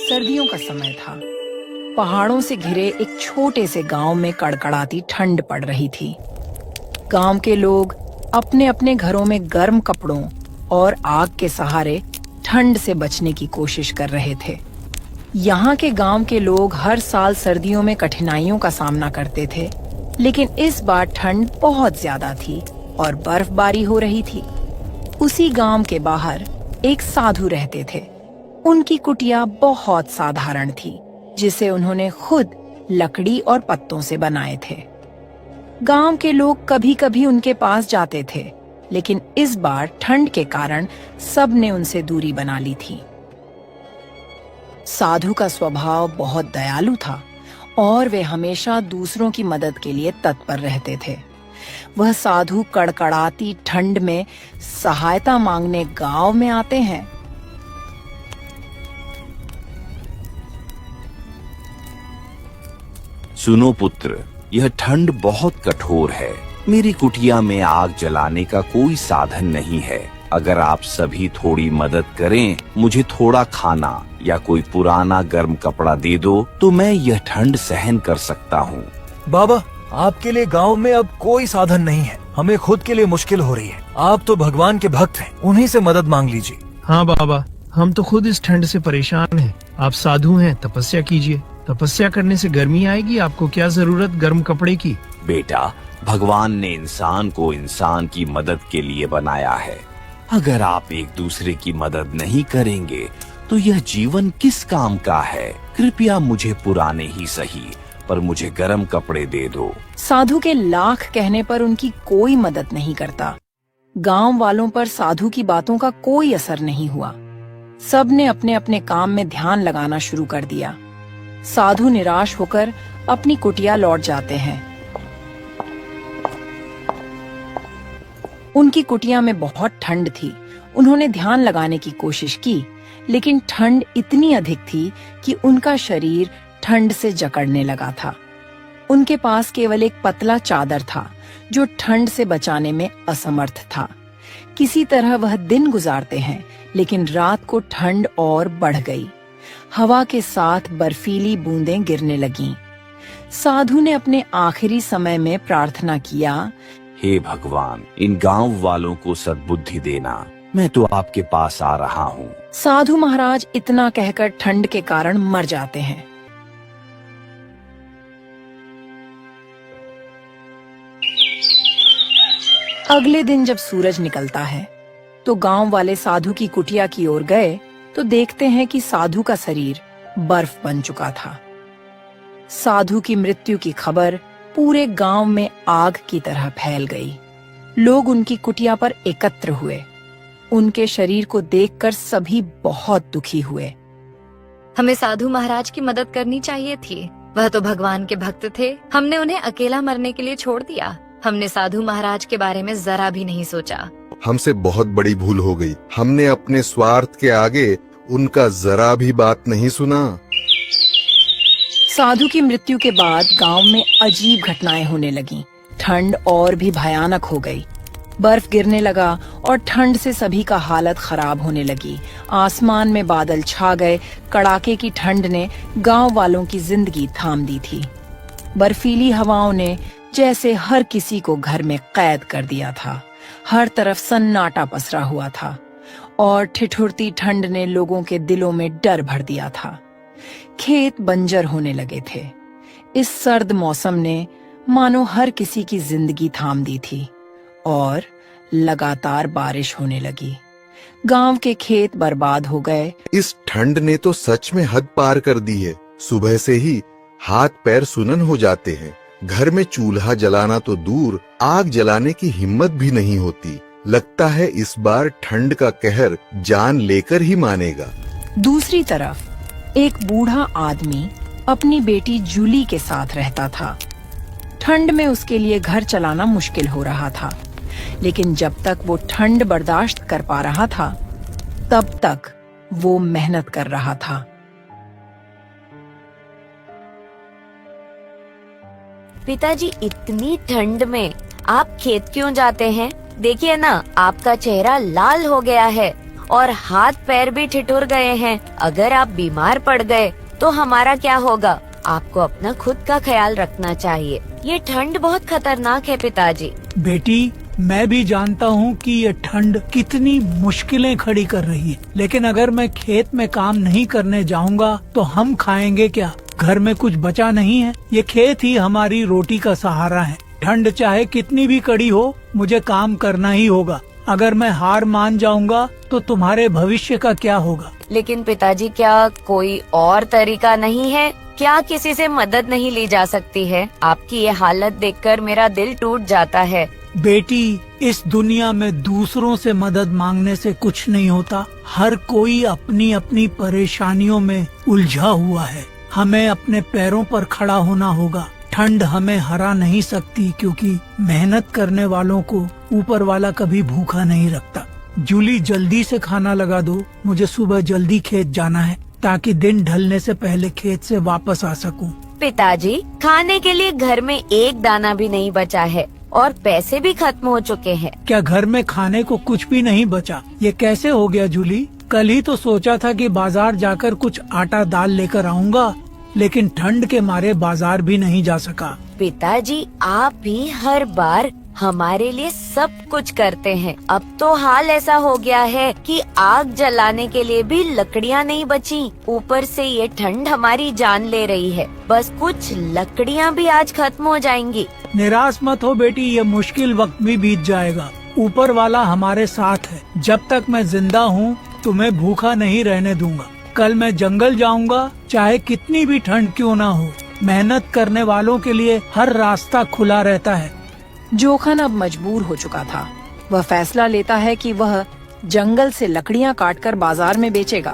सर्दियों का समय था। पहाड़ों से घिरे एक छोटे से गांव में कड़कड़ाती ठंड पड़ रही थी। गांव के लोग अपने अपने घरों में गर्म कपड़ों और आग के सहारे ठंड से बचने की कोशिश कर रहे थे। यहाँ के गांव के लोग हर साल सर्दियों में कठिनाइयों का सामना करते थे, लेकिन इस बार ठंड बहुत ज्यादा थी और बर्फबारी हो रही थी। उसी गांव के बाहर एक साधु रहते थे। उनकी कुटिया बहुत साधारण थी, जिसे उन्होंने खुद लकड़ी और पत्तों से बनाए थे। गांव के लोग कभी कभी उनके पास जाते थे, लेकिन इस बार ठंड के कारण सब ने उनसे दूरी बना ली थी। साधु का स्वभाव बहुत दयालु था और वे हमेशा दूसरों की मदद के लिए तत्पर रहते थे। वह साधु कड़कड़ाती ठंड में सहायता मांगने गांव में आते हैं। सुनो पुत्र, यह ठंड बहुत कठोर है। मेरी कुटिया में आग जलाने का कोई साधन नहीं है। अगर आप सभी थोड़ी मदद करें, मुझे थोड़ा खाना या कोई पुराना गर्म कपड़ा दे दो, तो मैं यह ठंड सहन कर सकता हूँ। बाबा, आपके लिए गांव में अब कोई साधन नहीं है। हमें खुद के लिए मुश्किल हो रही है। आप तो भगवान के भक्त हैं, उन्हीं से मदद मांग लीजिए। हाँ बाबा, हम तो खुद इस ठंड से परेशान हैं। आप साधु हैं, तपस्या कीजिए। तपस्या करने से गर्मी आएगी। आपको क्या जरूरत गर्म कपड़े की? बेटा, भगवान ने इंसान को इंसान की मदद के लिए बनाया है। अगर आप एक दूसरे की मदद नहीं करेंगे तो यह जीवन किस काम का है? कृपया मुझे पुराने ही सही, पर मुझे गर्म कपड़े दे दो। साधु के लाख कहने पर उनकी कोई मदद नहीं करता। गांव वालों पर साधु की बातों का कोई असर नहीं हुआ। सब ने अपने अपने काम में ध्यान लगाना शुरू कर दिया। साधु निराश होकर अपनी कुटिया लौट जाते हैं। उनकी कुटिया में बहुत ठंड थी। उन्होंने ध्यान लगाने की कोशिश की, लेकिन ठंड इतनी अधिक थी कि उनका शरीर ठंड से जकड़ने लगा था। उनके पास केवल एक पतला चादर था, जो ठंड से बचाने में असमर्थ था। किसी तरह वह दिन गुजारते हैं, लेकिन रात को ठंड और बढ़ गई। हवा के साथ बर्फीली बूंदें गिरने लगीं। साधु ने अपने आखिरी समय में प्रार्थना किया, हे भगवान, इन गांव वालों को सद्बुद्धि देना। मैं तो आपके पास आ रहा हूँ। साधु महाराज इतना कहकर ठंड के कारण मर जाते हैं। अगले दिन जब सूरज निकलता है, तो गांव वाले साधु की कुटिया की ओर गए तो देखते हैं कि साधु का शरीर बर्फ बन चुका था। साधु की मृत्यु की खबर पूरे गांव में आग की तरह फैल गई। लोग उनकी कुटिया पर एकत्र हुए। उनके शरीर को देखकर सभी बहुत दुखी हुए। हमें साधु महाराज की मदद करनी चाहिए थी। वह तो भगवान के भक्त थे। हमने उन्हें अकेला मरने के लिए छोड़ दिया। हमने साधु महाराज के बारे में जरा भी नहीं सोचा। हमसे बहुत बड़ी भूल हो गई। हमने अपने स्वार्थ के आगे उनका जरा भी बात नहीं सुना। साधु की मृत्यु के बाद गांव में अजीब घटनाएं होने लगीं। ठंड और भी भयानक हो गई। बर्फ गिरने लगा और ठंड से सभी का हालत खराब होने लगी। आसमान में बादल छा गए। कड़ाके की ठंड ने गांव वालों की जिंदगी थाम दी थी। बर्फीली हवाओं ने जैसे हर किसी को घर में कैद कर दिया था। हर तरफ सन्नाटा पसरा हुआ था और ठिठुरती ठंड ने लोगों के दिलों में डर भर दिया था। खेत बंजर होने लगे थे। इस सर्द मौसम ने मानो हर किसी की जिंदगी थाम दी थी और लगातार बारिश होने लगी। गांव के खेत बर्बाद हो गए। इस ठंड ने तो सच में हद पार कर दी है। सुबह से ही हाथ पैर सुनन हो जाते हैं। घर में चूल्हा जलाना तो दूर, आग जलाने की हिम्मत भी नहीं होती। लगता है इस बार ठंड का कहर जान लेकर ही मानेगा। दूसरी तरफ एक बूढ़ा आदमी अपनी बेटी जूली के साथ रहता था। ठंड में उसके लिए घर चलाना मुश्किल हो रहा था, लेकिन जब तक वो ठंड बर्दाश्त कर पा रहा था, तब तक वो मेहनत कर रहा था। पिताजी, इतनी ठंड में आप खेत क्यों जाते हैं? देखिए ना, आपका चेहरा लाल हो गया है और हाथ पैर भी ठिठुर गए हैं। अगर आप बीमार पड़ गए तो हमारा क्या होगा? आपको अपना खुद का ख्याल रखना चाहिए। ये ठंड बहुत खतरनाक है पिताजी। बेटी, मैं भी जानता हूँ कि ये ठंड कितनी मुश्किलें खड़ी कर रही है, लेकिन अगर मैं खेत में काम नहीं करने जाऊँगा तो हम खाएंगे क्या? घर में कुछ बचा नहीं है। ये खेत ही हमारी रोटी का सहारा है। ठंड चाहे कितनी भी कड़ी हो, मुझे काम करना ही होगा। अगर मैं हार मान जाऊंगा तो तुम्हारे भविष्य का क्या होगा? लेकिन पिताजी, क्या कोई और तरीका नहीं है? क्या किसी से मदद नहीं ली जा सकती है? आपकी ये हालत देखकर मेरा दिल टूट जाता है। बेटी, इस दुनिया में दूसरों से मदद मांगने से कुछ नहीं होता। हर कोई अपनी अपनी परेशानियों में उलझा हुआ है। हमें अपने पैरों पर खड़ा होना होगा। ठंड हमें हरा नहीं सकती, क्योंकि मेहनत करने वालों को ऊपर वाला कभी भूखा नहीं रखता। जूली, जल्दी से खाना लगा दो। मुझे सुबह जल्दी खेत जाना है ताकि दिन ढलने से पहले खेत से वापस आ सकूं। पिताजी, खाने के लिए घर में एक दाना भी नहीं बचा है और पैसे भी खत्म हो चुके हैं। क्या घर में खाने को कुछ भी नहीं बचा? ये कैसे हो गया जूली? कल ही तो सोचा था कि बाजार जाकर कुछ आटा दाल लेकर आऊंगा, लेकिन ठंड के मारे बाजार भी नहीं जा सका। पिताजी, आप भी हर बार हमारे लिए सब कुछ करते हैं। अब तो हाल ऐसा हो गया है कि आग जलाने के लिए भी लकड़ियाँ नहीं बची। ऊपर से ये ठंड हमारी जान ले रही है। बस कुछ लकड़ियाँ भी आज खत्म हो जाएंगी। निराश मत हो बेटी, ये मुश्किल वक्त भी बीत जाएगा। ऊपर वाला हमारे साथ है। जब तक मैं जिंदा हूँ तुम्हें भूखा नहीं रहने दूंगा। कल मैं जंगल जाऊंगा, चाहे कितनी भी ठंड क्यों ना हो। मेहनत करने वालों के लिए हर रास्ता खुला रहता है। जोखन अब मजबूर हो चुका था। वह फैसला लेता है कि वह जंगल से लकड़ियां काटकर बाजार में बेचेगा,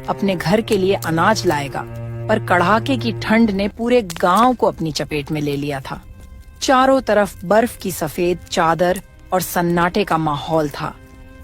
अपने घर के लिए अनाज लाएगा। पर कड़ाके की ठंड ने पूरे गांव को अपनी चपेट में ले लिया था। चारों तरफ बर्फ की सफेद चादर और सन्नाटे का माहौल था।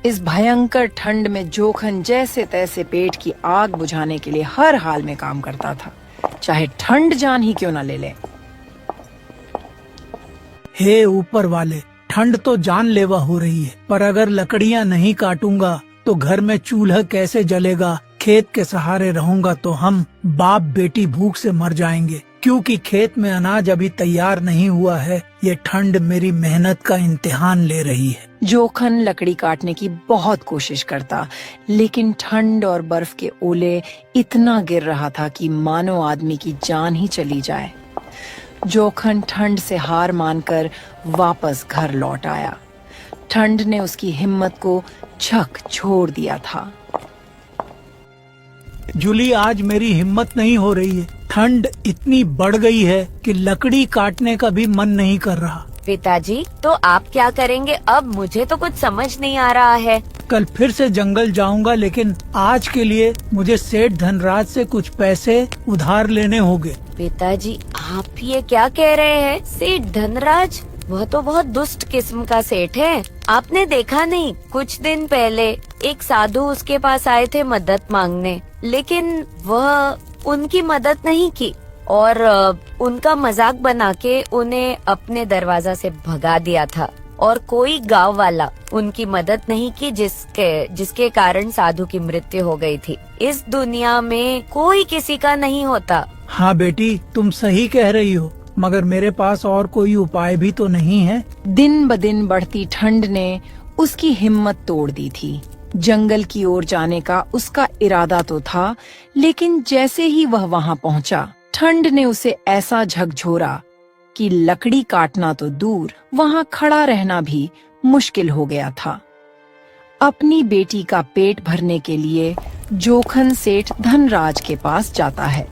इस भयंकर ठंड में जोखन जैसे तैसे पेट की आग बुझाने के लिए हर हाल में काम करता था, चाहे ठंड जान ही क्यों न ले ले। हे ऊपर वाले, ठंड तो जानलेवा हो रही है, पर अगर लकड़ियां नहीं काटूंगा तो घर में चूल्हा कैसे जलेगा? खेत के सहारे रहूंगा तो हम बाप बेटी भूख से मर जाएंगे, क्योंकि खेत में अनाज अभी तैयार नहीं हुआ है। ये ठंड मेरी मेहनत का इम्तिहान ले रही है। जोखन लकड़ी काटने की बहुत कोशिश करता, लेकिन ठंड और बर्फ के ओले इतना गिर रहा था कि मानो आदमी की जान ही चली जाए। जोखन ठंड से हार मानकर वापस घर लौट आया। ठंड ने उसकी हिम्मत को झकझोर दिया था। जूली, आज मेरी हिम्मत नहीं हो रही है। ठंड इतनी बढ़ गई है कि लकड़ी काटने का भी मन नहीं कर रहा। पिताजी, तो आप क्या करेंगे अब? मुझे तो कुछ समझ नहीं आ रहा है। कल फिर से जंगल जाऊंगा, लेकिन आज के लिए मुझे सेठ धनराज से कुछ पैसे उधार लेने होंगे। पिताजी, आप ये क्या कह रहे हैं? सेठ धनराज? वह तो बहुत दुष्ट किस्म का सेठ है। आपने देखा नहीं, कुछ दिन पहले एक साधु उसके पास आए थे मदद मांगने, लेकिन वह उनकी मदद नहीं की और उनका मजाक बना के उन्हें अपने दरवाजा से भगा दिया था। और कोई गांव वाला उनकी मदद नहीं की, जिसके कारण साधु की मृत्यु हो गई थी। इस दुनिया में कोई किसी का नहीं होता। हाँ बेटी, तुम सही कह रही हो, मगर मेरे पास और कोई उपाय भी तो नहीं है। दिन ब दिन बढ़ती ठंड ने उसकी हिम्मत तोड़ दी थी। जंगल की ओर जाने का उसका इरादा तो था, लेकिन जैसे ही वह वहां पहुंचा, ठंड ने उसे ऐसा झकझोरा कि लकड़ी काटना तो दूर, वहां खड़ा रहना भी मुश्किल हो गया था। अपनी बेटी का पेट भरने के लिए जोखन सेठ धनराज के पास जाता है।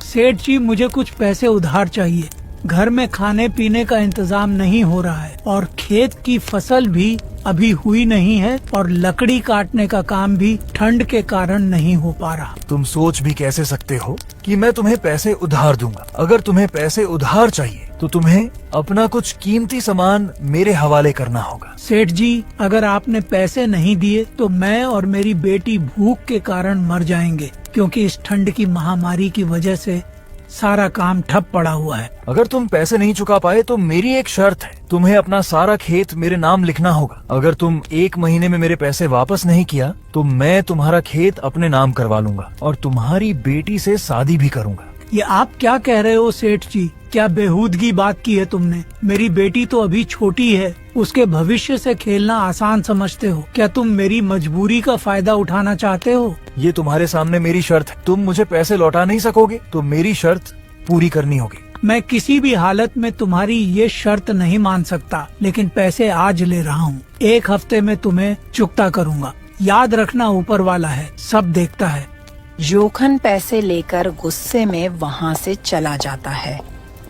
सेठ जी, मुझे कुछ पैसे उधार चाहिए। घर में खाने पीने का इंतजाम नहीं हो रहा है और खेत की फसल भी अभी हुई नहीं है और लकड़ी काटने का काम भी ठंड के कारण नहीं हो पा रहा। तुम सोच भी कैसे सकते हो कि मैं तुम्हें पैसे उधार दूंगा? अगर तुम्हें पैसे उधार चाहिए तो तुम्हें अपना कुछ कीमती सामान मेरे हवाले करना होगा। सेठ जी, अगर आपने पैसे नहीं दिए तो मैं और मेरी बेटी भूख के कारण मर जाएंगे, क्योंकि इस ठंड की महामारी की वजह से सारा काम ठप पड़ा हुआ है। अगर तुम पैसे नहीं चुका पाए तो मेरी एक शर्त है, तुम्हें अपना सारा खेत मेरे नाम लिखना होगा। अगर तुम 1 महीने में मेरे पैसे वापस नहीं किया तो मैं तुम्हारा खेत अपने नाम करवा लूंगा और तुम्हारी बेटी से शादी भी करूंगा। ये आप क्या कह रहे हो सेठ जी? क्या बेहूदगी बात की है तुमने? मेरी बेटी तो अभी छोटी है, उसके भविष्य से खेलना आसान समझते हो? क्या तुम मेरी मजबूरी का फायदा उठाना चाहते हो? ये तुम्हारे सामने मेरी शर्त है। तुम मुझे पैसे लौटा नहीं सकोगे तो मेरी शर्त पूरी करनी होगी। मैं किसी भी हालत में तुम्हारी ये शर्त नहीं मान सकता, लेकिन पैसे आज ले रहा हूँ। 1 हफ्ते में तुम्हें चुकता करूँगा। याद रखना, ऊपर वाला है, सब देखता है। जोखन पैसे लेकर गुस्से में वहाँ से चला जाता है।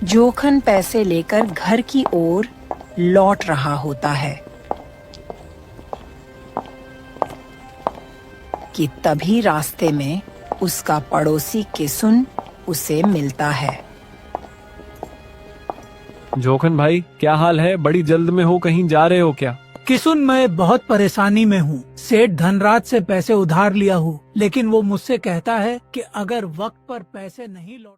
जोखन पैसे लेकर घर की ओर लौट रहा होता है कि तभी रास्ते में उसका पड़ोसी किसुन उसे मिलता है। जोखन भाई, क्या हाल है? बड़ी जल्द में हो, कहीं जा रहे हो क्या? किसुन, मैं बहुत परेशानी में हूँ। सेठ धनराज से पैसे उधार लिया हूँ, लेकिन वो मुझसे कहता है कि अगर वक्त पर पैसे नहीं लौट